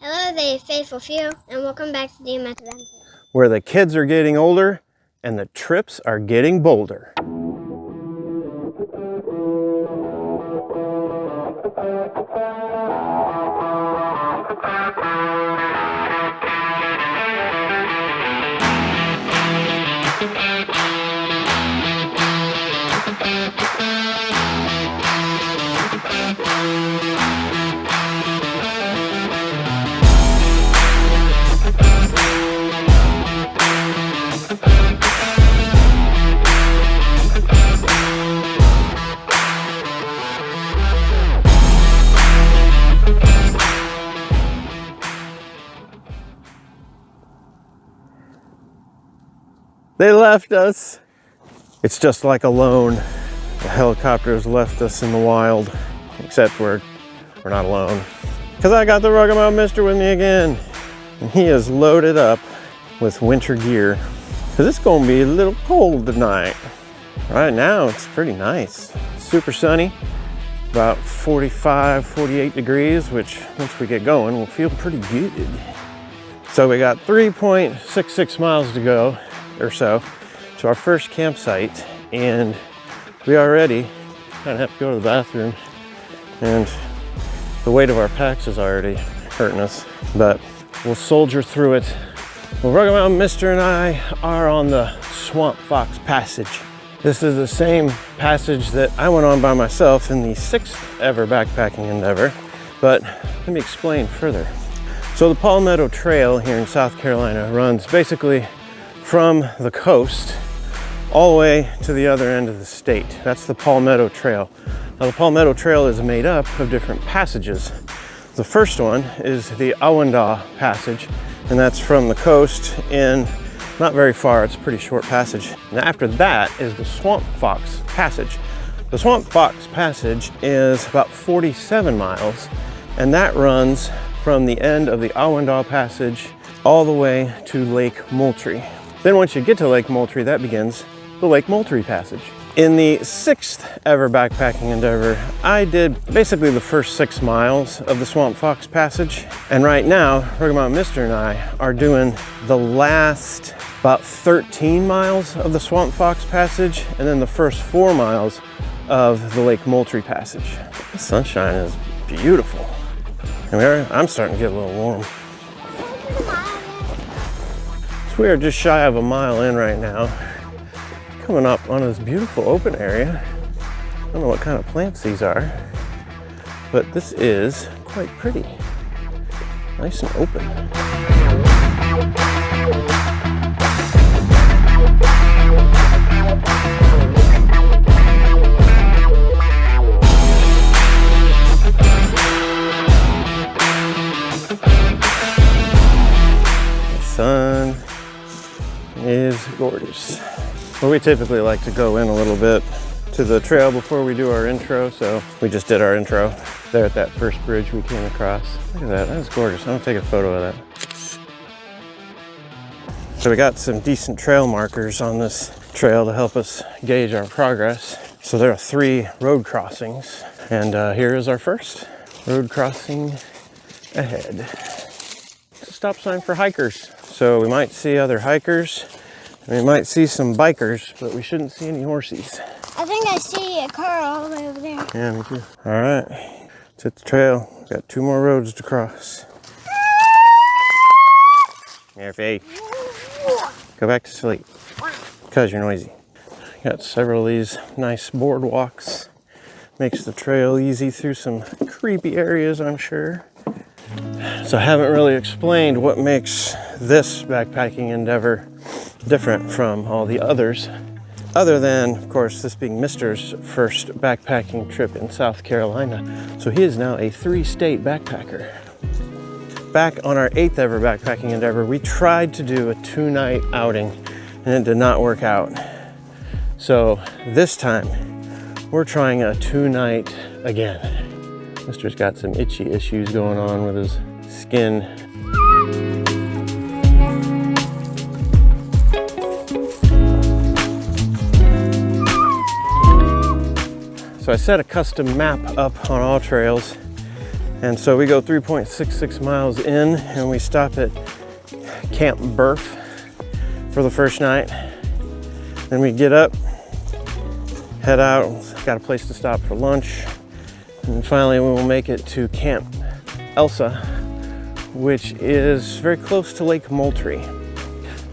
Hello there, faithful few, and welcome back to DMS Adventure. Where the kids are getting older and the trips are getting bolder. They left us. It's just like alone. The helicopters left us in the wild, except we're not alone. Because I got the Rugged Mountain Mister with me again. And he is loaded up with winter gear. Because it's going to be a little cold tonight. Right now, it's pretty nice. Super sunny, about 45, 48 degrees, which once we get going, we'll feel pretty good. So we got 3.66 miles to go or so to our first campsite, and we already kind of have to go to the bathroom, and the weight of our packs is already hurting us, but we'll soldier through it. Well, Rugged Mountain Mister and I are on the Swamp Fox Passage. This is the same passage that I went on by myself in the 6th ever backpacking endeavor, but let me explain further. So the Palmetto Trail here in South Carolina runs basically from the coast all the way to the other end of the state. That's the Palmetto Trail. Now the Palmetto Trail is made up of different passages. The first one is the Awendaw Passage, and that's from the coast in not very far. It's a pretty short passage. And after that is the Swamp Fox Passage. The Swamp Fox Passage is about 47 miles, and that runs from the end of the Awendaw Passage all the way to Lake Moultrie. Then once you get to Lake Moultrie, that begins the Lake Moultrie Passage. In the 6th ever backpacking endeavor, I did basically the first 6 miles of the Swamp Fox Passage. And right now, Rugged Mountain Mister and I are doing the last about 13 miles of the Swamp Fox Passage, and then the first 4 miles of the Lake Moultrie Passage. The sunshine is beautiful. And I'm starting to get a little warm. So we are just shy of a mile in right now, coming up on this beautiful open area. I don't know what kind of plants these are, but this is quite pretty. Nice and open. The sun is gorgeous. Well, we typically like to go in a little bit to the trail before we do our intro, so we just did our intro there at that first bridge we came across. Look at that, that's gorgeous. I'm gonna take a photo of that. So we got some decent trail markers on this trail to help us gauge our progress. So there are 3 road crossings, and here is our first road crossing ahead. It's a stop sign for hikers. So we might see other hikers, we might see some bikers, but we shouldn't see any horsies. I think I see a car all the way over there. Yeah, me too. All right, let's hit the trail. We've got 2 more roads to cross. Murphy, go back to sleep, because you're noisy. Got several of these nice boardwalks. Makes the trail easy through some creepy areas, I'm sure. So I haven't really explained what makes this backpacking endeavor different from all the others, other than, of course, this being Mister's first backpacking trip in South Carolina. So he is now a 3-state backpacker. Back on our 8th ever backpacking endeavor, we tried to do a 2-night outing, and it did not work out. So this time, we're trying a 2-night again. Mister's got some itchy issues going on with his skin. So I set a custom map up on All Trails, And so we go 3.66 miles in and we stop at Camp Burf for the first night. Then we get up, head out, got a place to stop for lunch. And finally we will make it to Camp Elsa, which is very close to Lake Moultrie.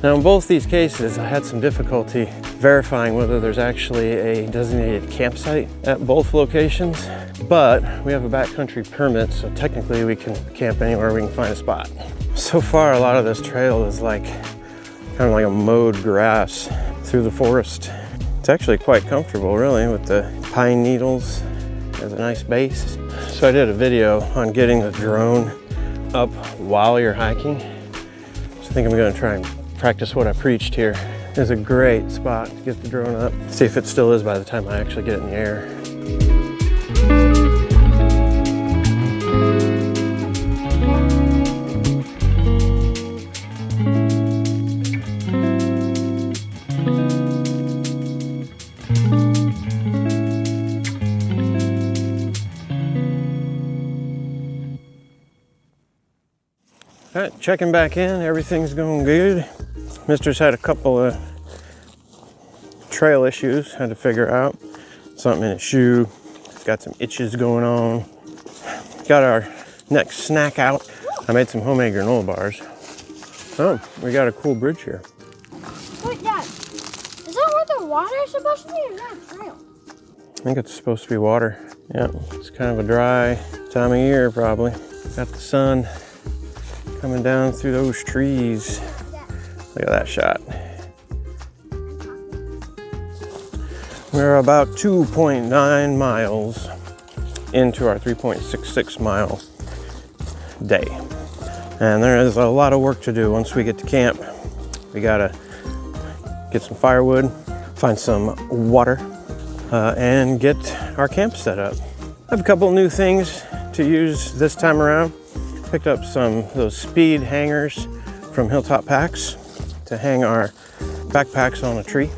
Now in both these cases, I had some difficulty verifying whether there's actually a designated campsite at both locations, but we have a backcountry permit, so technically we can camp anywhere we can find a spot. So far, a lot of this trail is like kind of like a mowed grass through the forest. It's actually quite comfortable, really, with the pine needles as a nice base. So I did a video on getting the drone up while you're hiking. So I think I'm gonna try and practice what I preached here. It's a great spot to get the drone up. See if it still is by the time I actually get it in the air. All right, checking back in, everything's going good. Mister's had a couple of trail issues, had to figure out. Something in his shoe, he's got some itches going on. Got our next snack out. I made some homemade granola bars. Oh, we got a cool bridge here. Wait, Dad, is that where the water is supposed to be or not a trail? I think it's supposed to be water. Yeah, it's kind of a dry time of year probably. Got the sun coming down through those trees. Look at that shot. We're about 2.9 miles into our 3.66 mile day. And there is a lot of work to do once we get to camp. We gotta get some firewood, find some water, and get our camp set up. I have a couple new things to use this time around. Picked up some of those speed hangers from Hilltop Packs to hang our backpacks on a tree.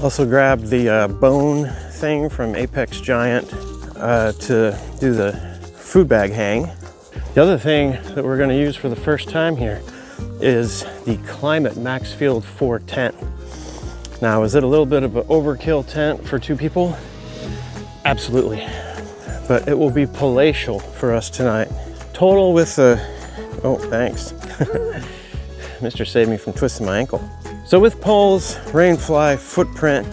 Also grabbed the bone thing from Apex Giant to do the food bag hang. The other thing that we're going to use for the first time here is the Climate Maxfield 4 tent. Now, is it a little bit of an overkill tent for two people? Absolutely. But it will be palatial for us tonight. Total with the, oh, thanks. Mister saved me from twisting my ankle. So with poles, rainfly, footprint,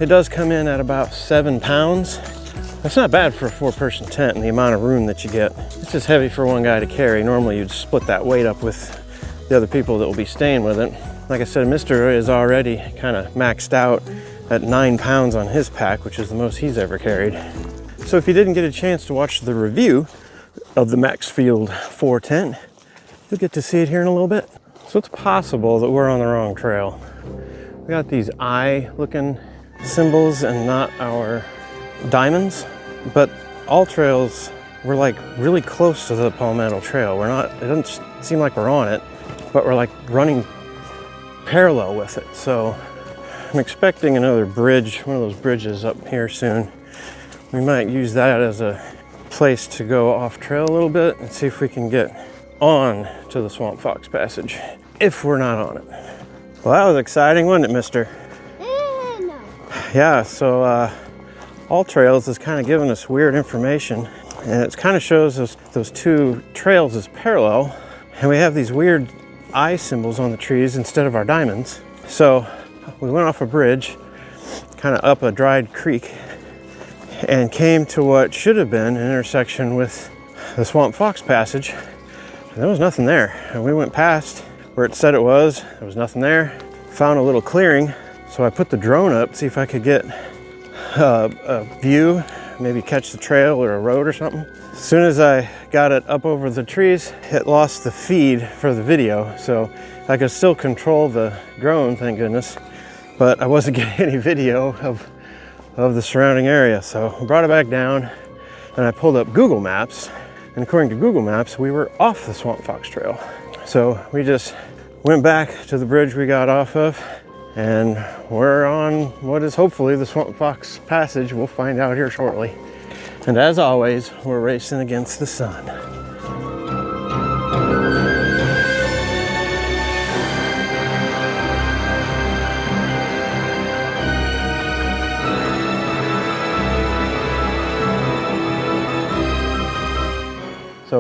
it does come in at about 7 pounds. That's not bad for a 4-person tent and the amount of room that you get. It's just heavy for one guy to carry. Normally you'd split that weight up with the other people that will be staying with it. Like I said, Mister is already kind of maxed out at 9 pounds on his pack, which is the most he's ever carried. So if you didn't get a chance to watch the review of the Maxfield 4 tent, you'll get to see it here in a little bit. So it's possible that we're on the wrong trail. We got these eye-looking symbols and not our diamonds, but all trails, we're like really close to the Palmetto Trail. We're not, it doesn't seem like we're on it, but we're like running parallel with it. So I'm expecting another bridge, one of those bridges up here soon. We might use that as a place to go off trail a little bit and see if we can get on to the Swamp Fox Passage, if we're not on it. Well, that was exciting, wasn't it, Mister? No. Yeah, so All Trails is kind of giving us weird information, and it kind of shows us those two trails as parallel, and we have these weird eye symbols on the trees instead of our diamonds. So we went off a bridge, kind of up a dried creek, and came to what should have been an intersection with the Swamp Fox Passage. And there was nothing there. And we went past where it said it was. There was nothing there. Found a little clearing. So I put the drone up, see if I could get a view, maybe catch the trail or a road or something. As soon as I got it up over the trees, it lost the feed for the video. So I could still control the drone, thank goodness. But I wasn't getting any video of the surrounding area. So I brought it back down and I pulled up Google Maps, and according to Google Maps, we were off the Swamp Fox Trail. So we just went back to the bridge we got off of, and we're on what is hopefully the Swamp Fox Passage. We'll find out here shortly. And as always, we're racing against the sun.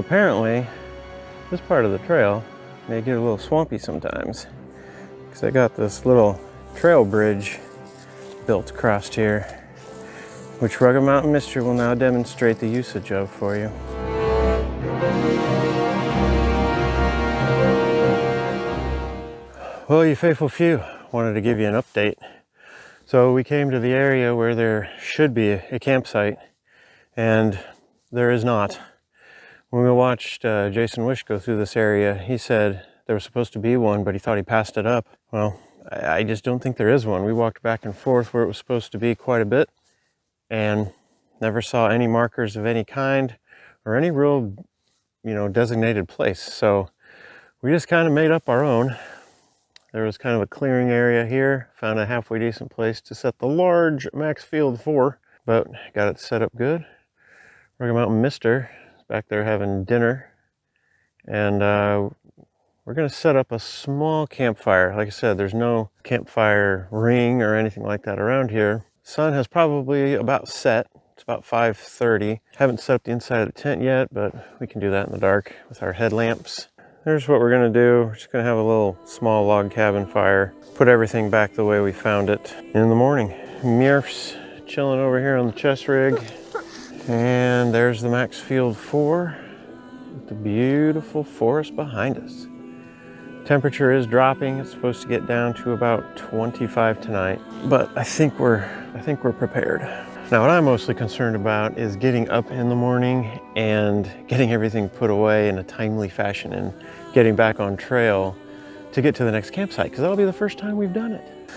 apparently, this part of the trail may get a little swampy sometimes, because I got this little trail bridge built across here, which Rugged Mountain Mister will now demonstrate the usage of for you. Well, you faithful few, wanted to give you an update. So we came to the area where there should be a campsite, and there is not. When we watched Jason Wish go through this area, he said there was supposed to be one, but he thought he passed it up. Well, I just don't think there is one. We walked back and forth where it was supposed to be quite a bit and never saw any markers of any kind or any real, designated place. So we just kind of made up our own. There was kind of a clearing area here, found a halfway decent place to set the large Max Field 4, but got it set up good. Rugged Mountain Mister is back there having dinner, and we're gonna set up a small campfire. Like I said, there's no campfire ring or anything like that around here. Sun has probably about set. It's about 5:30. Haven't set up the inside of the tent yet, but we can do that in the dark with our headlamps. Here's what we're gonna do. We're just gonna have a little small log cabin fire. Put everything back the way we found it in the morning. Murph's chilling over here on the chest rig. And there's the Max Field 4 with the beautiful forest behind us. Temperature is dropping. It's supposed to get down to about 25 tonight, but I think we're prepared. Now, what I'm mostly concerned about is getting up in the morning and getting everything put away in a timely fashion and getting back on trail to get to the next campsite, because that'll be the first time we've done it.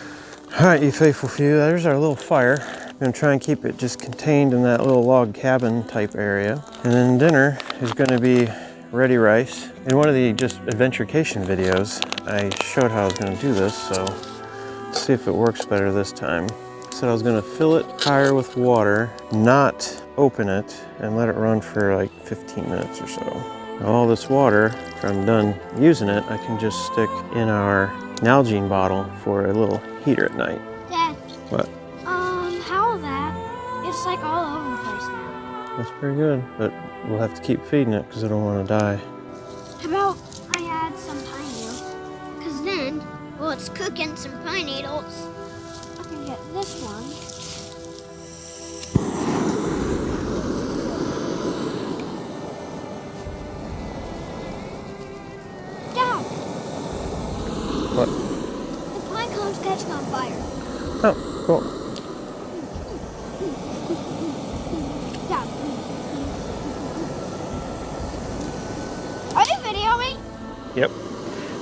All right, you faithful few, there's our little fire. I'm gonna try and keep it just contained in that little log cabin type area. And then dinner is gonna be ready rice. In one of the just adventurecation videos, I showed how I was gonna do this, so let's see if it works better this time. Said I was gonna fill it higher with water, not open it, and let it run for like 15 minutes or so. Now, all this water, after I'm done using it, I can just stick in our Nalgene bottle for a little heater at night. Dad. What? How that? It's like all over the place now. That's pretty good, but we'll have to keep feeding it because I don't want to die. How about I add some pine needles? Because then, while it's cooking some pine needles, I can get this one. Dad! What? The pine cone's catching on fire. Oh, cool. Dad. Are you videoing me? Yep.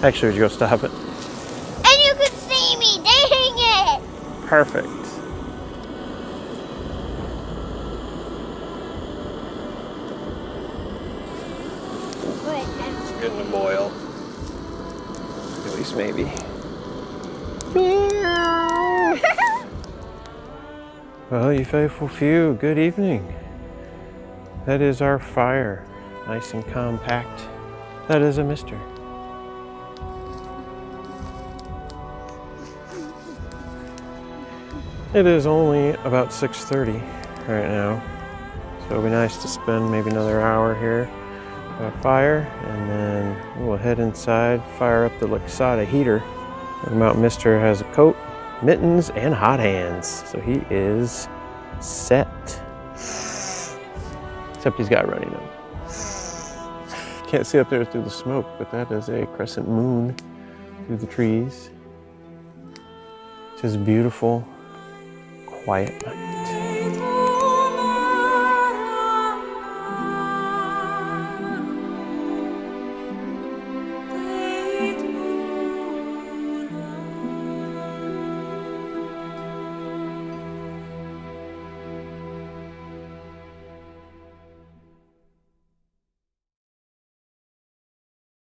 Actually, would you go stop it? And you could see me, dang it! Perfect. Wait, It's getting to boil. At least maybe. Well, you faithful few, good evening. That is our fire. Nice and compact. That is a Mister. It is only about 6:30 right now, so it'll be nice to spend maybe another hour here by a fire, and then we'll head inside, fire up the Lexada heater. Mountain Mister has a coat, mittens, and hot hands, so he is set. Except he's got runny nose. Can't see up there through the smoke, but that is a crescent moon through the trees. Just beautiful, quiet night.